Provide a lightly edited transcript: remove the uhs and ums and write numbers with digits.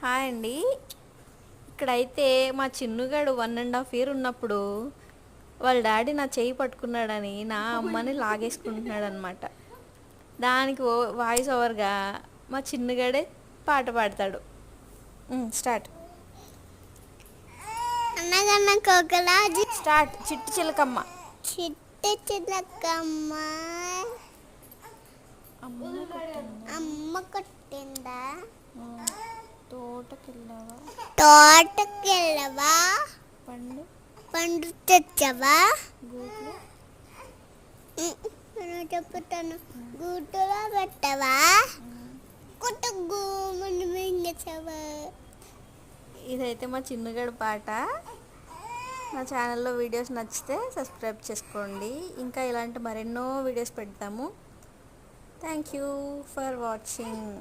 Hi అండి. ఇక్కడైతే మా చిన్నుగాడు 1.5 ఇయర్ ఉన్నప్పుడు వాళ్ళ డాడీ నా చేయి పట్టుకున్నాడని నా అమ్మని లాగేసుకుంటున్నాడు అనమాట. దానికి వాయిస్ ఓవర్గా మా చిన్నుగాడే పాట పాడతాడు. స్టార్ట్. అనగన కోకలాజీ స్టార్ట్. చిట్టి చిలకమ్మ చిట్టి చిలకమ్మ అమ్మ కొట్టిందా? అమ్మ కొట్టిందా తోటకెళ్ళావా? తోటకెళ్ళవా పండు పండు తెచ్చవా గూట్లో నేను చెప్తాను గూటులో పెట్టవా కుట్టుగూమని మింగచవా. ఇదైతే మా చిన్నుగాడు పాట. నా ఛానల్లో వీడియోస్ నచ్చితే సబ్స్క్రైబ్ చేసుకోండి. ఇంకా ఇలాంటి మరెన్నో వీడియోస్ పెడతాము. Thank you for watching.